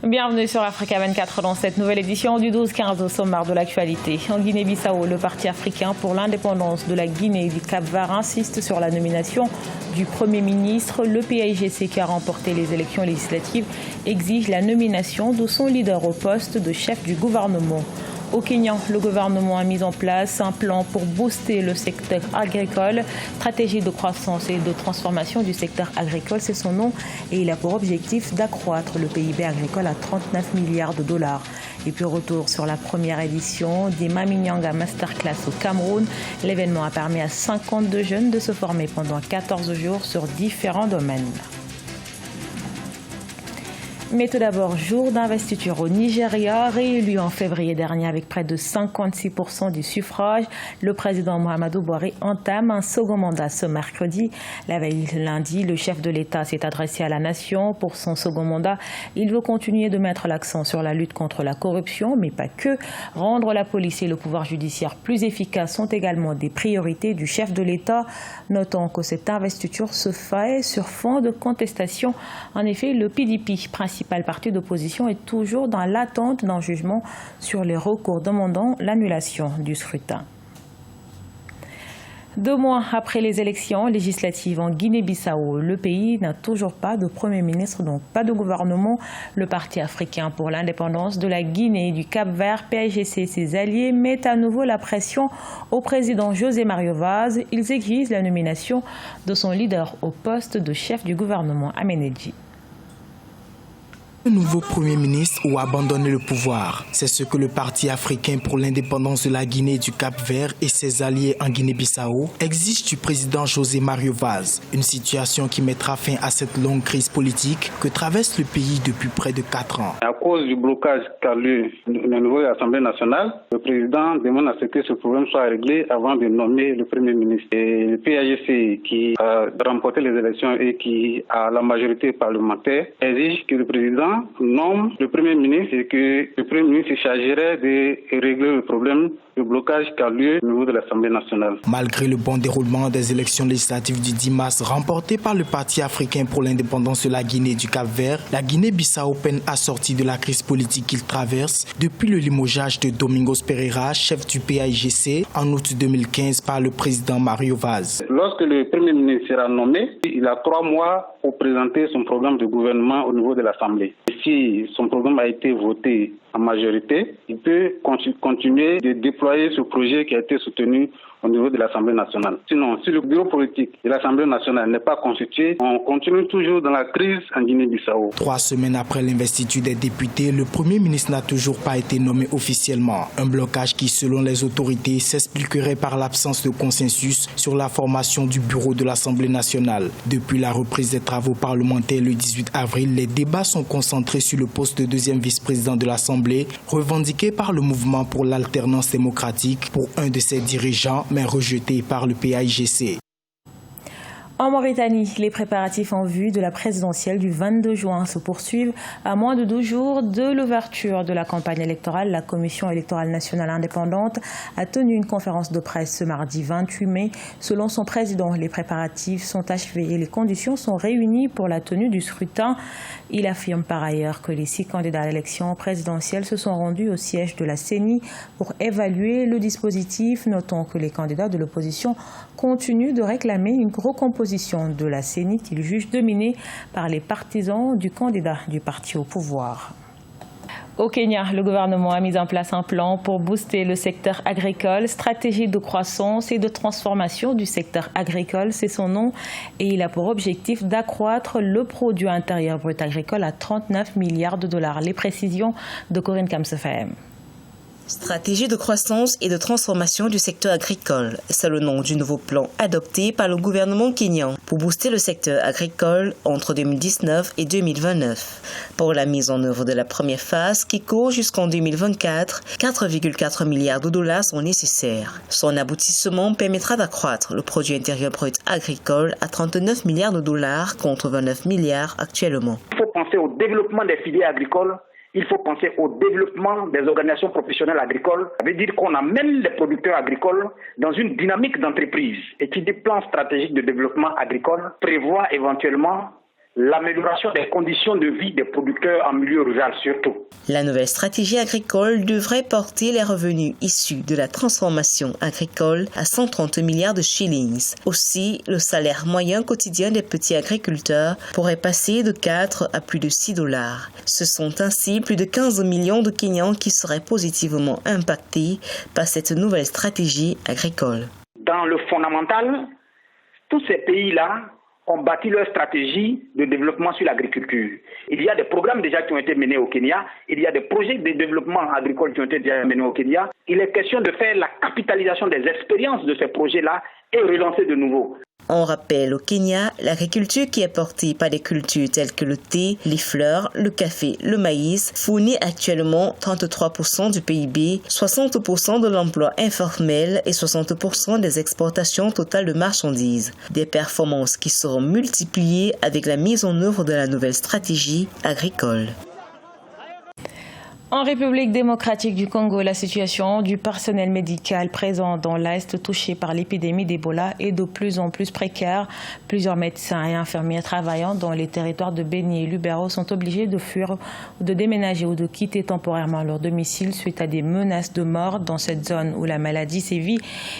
Bienvenue sur Africa 24 dans cette nouvelle édition du 12-15 au sommaire de l'actualité. En Guinée-Bissau, le Parti africain pour l'indépendance de la Guinée et du Cap-Vert insiste sur la nomination du Premier ministre. Le PAIGC qui a remporté les élections législatives exige la nomination de son leader au poste de chef du gouvernement. Au Kenya, le gouvernement a mis en place un plan pour booster le secteur agricole. Stratégie de croissance et de transformation du secteur agricole, c'est son nom. Et il a pour objectif d'accroître le PIB agricole à 39 milliards de dollars. Et puis retour sur la première édition des Maminyanga Masterclass au Cameroun. L'événement a permis à 52 jeunes de se former pendant 14 jours sur différents domaines. Mais tout d'abord, jour d'investiture au Nigeria, réélu en février dernier avec près de 56% du suffrage. Le président Muhammadu Buhari entame un second mandat ce mercredi. La veille lundi, le chef de l'État s'est adressé à la nation. Pour son second mandat, il veut continuer de mettre l'accent sur la lutte contre la corruption, mais pas que. Rendre la police et le pouvoir judiciaire plus efficaces sont également des priorités du chef de l'État. Notons que cette investiture se fait sur fond de contestation. En effet, le PDP, principal parti d'opposition, est toujours dans l'attente d'un jugement sur les recours demandant l'annulation du scrutin. 2 mois après les élections législatives en Guinée-Bissau, le pays n'a toujours pas de Premier ministre, donc pas de gouvernement. Le Parti africain pour l'indépendance de la Guinée et du Cap-Vert, PAIGC et ses alliés, mettent à nouveau la pression au président José Mario Vaz. Ils exigent la nomination de son leader au poste de chef du gouvernement, Aménédji. Le nouveau Premier ministre ou abandonner le pouvoir. C'est ce que le Parti africain pour l'indépendance de la Guinée et du Cap-Vert et ses alliés en Guinée-Bissau exigent du président José Mario Vaz. Une situation qui mettra fin à cette longue crise politique que traverse le pays depuis près de 4 ans. À cause du blocage qu'a eu le niveau de l'Assemblée nationale, le président demande à ce que ce problème soit réglé avant de nommer le Premier ministre. Et le PAIGC qui a remporté les élections et qui a la majorité parlementaire exige que le président nomme le Premier ministre et que le Premier ministre se chargerait de régler le problème de blocage qui a lieu au niveau de l'Assemblée nationale. Malgré le bon déroulement des élections législatives du 10 mars remportées par le Parti africain pour l'indépendance de la Guinée et du Cap-Vert, la Guinée-Bissau peine à sortir de la crise politique qu'il traverse depuis le limogeage de Domingos Pereira, chef du PAIGC, en août 2015 par le président Mario Vaz. Lorsque le Premier ministre sera nommé, il a 3 mois pour présenter son programme de gouvernement au niveau de l'Assemblée. Si son programme a été voté en majorité, il peut continuer de déployer ce projet qui a été soutenu au niveau de l'Assemblée nationale. Sinon, si le bureau politique de l'Assemblée nationale n'est pas constitué, on continue toujours dans la crise en Guinée-Bissau. 3 semaines après l'investiture des députés, le Premier ministre n'a toujours pas été nommé officiellement. Un blocage qui, selon les autorités, s'expliquerait par l'absence de consensus sur la formation du bureau de l'Assemblée nationale. Depuis la reprise des travaux parlementaires le 18 avril, les débats sont concentrés sur le poste de deuxième vice-président de l'Assemblée, revendiqué par le mouvement pour l'alternance démocratique pour un de ses dirigeants, mais rejeté par le PAIGC. En Mauritanie, les préparatifs en vue de la présidentielle du 22 juin se poursuivent. À moins de 12 jours de l'ouverture de la campagne électorale, la Commission électorale nationale indépendante a tenu une conférence de presse ce mardi 28 mai. Selon son président, les préparatifs sont achevés et les conditions sont réunies pour la tenue du scrutin. Il affirme par ailleurs que les 6 candidats à l'élection présidentielle se sont rendus au siège de la CENI pour évaluer le dispositif. Notons que les candidats de l'opposition continuent de réclamer une recomposition de la CENI qu'ils jugent dominée par les partisans du candidat du parti au pouvoir. Au Kenya, le gouvernement a mis en place un plan pour booster le secteur agricole. Stratégie de croissance et de transformation du secteur agricole, c'est son nom. Et il a pour objectif d'accroître le produit intérieur brut agricole à 39 milliards de dollars. Les précisions de Corinne Kamsefem. Stratégie de croissance et de transformation du secteur agricole, c'est le nom du nouveau plan adopté par le gouvernement kényan pour booster le secteur agricole entre 2019 et 2029. Pour la mise en œuvre de la première phase qui court jusqu'en 2024, 4,4 milliards de dollars sont nécessaires. Son aboutissement permettra d'accroître le produit intérieur brut agricole à 39 milliards de dollars contre 29 milliards actuellement. Il faut penser au développement des filières agricoles. Il faut penser au développement des organisations professionnelles agricoles. Ça veut dire qu'on amène les producteurs agricoles dans une dynamique d'entreprise et qui dit plan stratégique de développement agricole prévoit éventuellement l'amélioration des conditions de vie des producteurs en milieu rural surtout. La nouvelle stratégie agricole devrait porter les revenus issus de la transformation agricole à 130 milliards de shillings. Aussi, le salaire moyen quotidien des petits agriculteurs pourrait passer de 4 à plus de $6. Ce sont ainsi plus de 15 millions de Kenyans qui seraient positivement impactés par cette nouvelle stratégie agricole. Dans le fondamental, tous ces pays-là ont bâti leur stratégie de développement sur l'agriculture. Il y a des programmes déjà qui ont été menés au Kenya, il y a des projets de développement agricole qui ont été déjà menés au Kenya. Il est question de faire la capitalisation des expériences de ces projets-là et relancer de nouveau. On rappelle au Kenya, l'agriculture qui est portée par des cultures telles que le thé, les fleurs, le café, le maïs, fournit actuellement 33% du PIB, 60% de l'emploi informel et 60% des exportations totales de marchandises. Des performances qui seront multipliées avec la mise en œuvre de la nouvelle stratégie agricole. En République démocratique du Congo, la situation du personnel médical présent dans l'Est touché par l'épidémie d'Ebola est de plus en plus précaire. Plusieurs médecins et infirmiers travaillant dans les territoires de Beni et Lubero sont obligés de fuir, de déménager ou de quitter temporairement leur domicile suite à des menaces de mort dans cette zone où la maladie sévit,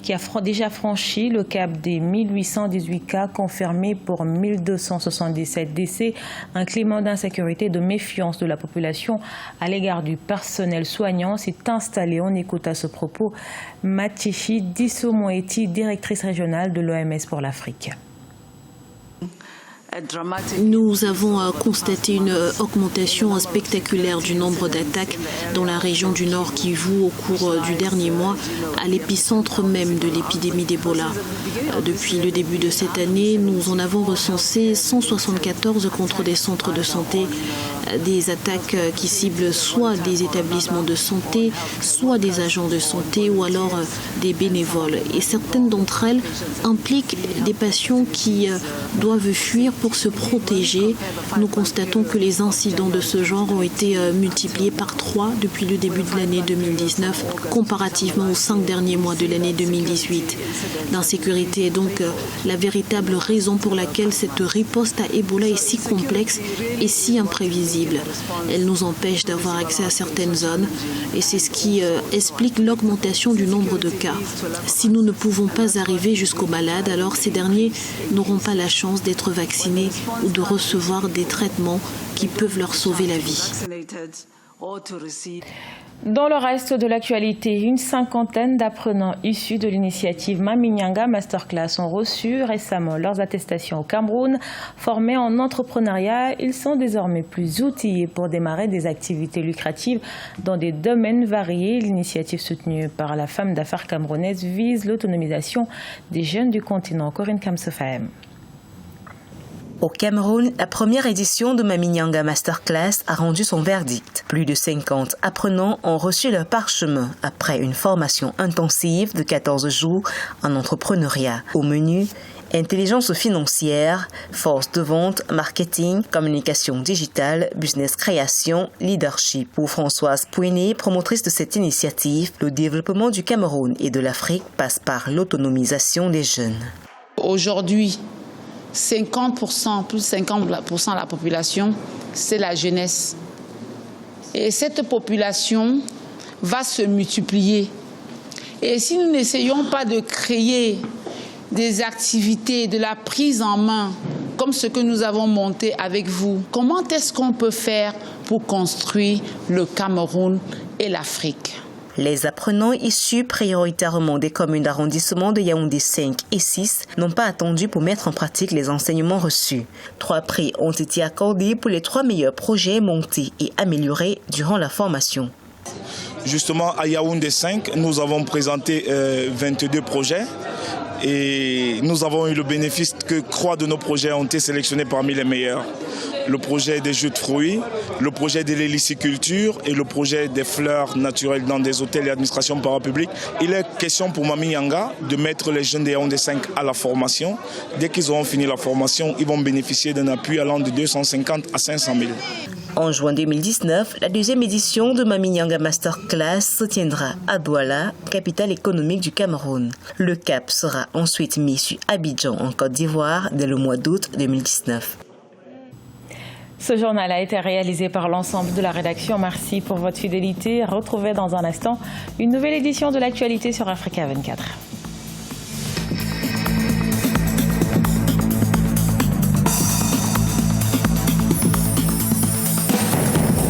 qui a déjà franchi le cap des 1818 cas confirmés pour 1277 décès. Un climat d'insécurité et de méfiance de la population à l'égard du personnel soignant s'est installé. On écoute à ce propos Matichi Dissomoeti, directrice régionale de l'OMS pour l'Afrique. Nous avons constaté une augmentation spectaculaire du nombre d'attaques dans la région du Nord Kivu au cours du dernier mois, à l'épicentre même de l'épidémie d'Ebola. Depuis le début de cette année, nous en avons recensé 174 contre des centres de santé, des attaques qui ciblent soit des établissements de santé, soit des agents de santé ou alors des bénévoles. Et certaines d'entre elles impliquent des patients qui doivent fuir pour se protéger. Nous constatons que les incidents de ce genre ont été multipliés par 3 depuis le début de l'année 2019, comparativement aux 5 derniers mois de l'année 2018. L'insécurité est donc la véritable raison pour laquelle cette riposte à Ebola est si complexe et si imprévisible. Elle nous empêche d'avoir accès à certaines zones et c'est ce qui explique l'augmentation du nombre de cas. Si nous ne pouvons pas arriver jusqu'aux malades, alors ces derniers n'auront pas la chance d'être vaccinés ou de recevoir des traitements qui peuvent leur sauver la vie. Dans le reste de l'actualité, une cinquantaine d'apprenants issus de l'initiative Maminyanga Masterclass ont reçu récemment leurs attestations au Cameroun. Formés en entrepreneuriat, ils sont désormais plus outillés pour démarrer des activités lucratives dans des domaines variés. L'initiative soutenue par la femme d'affaires camerounaise vise l'autonomisation des jeunes du continent. Corinne Kamsefahim. Au Cameroun, la première édition de Maminyanga Masterclass a rendu son verdict. Plus de 50 apprenants ont reçu leur parchemin après une formation intensive de 14 jours en entrepreneuriat. Au menu, intelligence financière, force de vente, marketing, communication digitale, business création, leadership. Pour Françoise Pouiné, promotrice de cette initiative, le développement du Cameroun et de l'Afrique passe par l'autonomisation des jeunes. Aujourd'hui, 50%, plus de 50% de la population, c'est la jeunesse. Et cette population va se multiplier. Et si nous n'essayons pas de créer des activités, de la prise en main, comme ce que nous avons monté avec vous, comment est-ce qu'on peut faire pour construire le Cameroun et l'Afrique ? Les apprenants issus prioritairement des communes d'arrondissement de Yaoundé 5 et 6 n'ont pas attendu pour mettre en pratique les enseignements reçus. 3 prix ont été accordés pour les 3 meilleurs projets montés et améliorés durant la formation. Justement, à Yaoundé 5, nous avons présenté 22 projets. Et nous avons eu le bénéfice que 3 de nos projets ont été sélectionnés parmi les meilleurs. Le projet des jus de fruits, le projet de l'héliciculture et le projet des fleurs naturelles dans des hôtels et administrations parapubliques. Il est question pour Maminyanga de mettre les jeunes de Yaoundé 5 à la formation. Dès qu'ils auront fini la formation, ils vont bénéficier d'un appui allant de 250 à 500 000. En juin 2019, la deuxième édition de Maminyanga Masterclass se tiendra à Douala, capitale économique du Cameroun. Le cap sera ensuite mis sur Abidjan en Côte d'Ivoire dès le mois d'août 2019. Ce journal a été réalisé par l'ensemble de la rédaction. Merci pour votre fidélité. Retrouvez dans un instant une nouvelle édition de l'actualité sur Africa 24.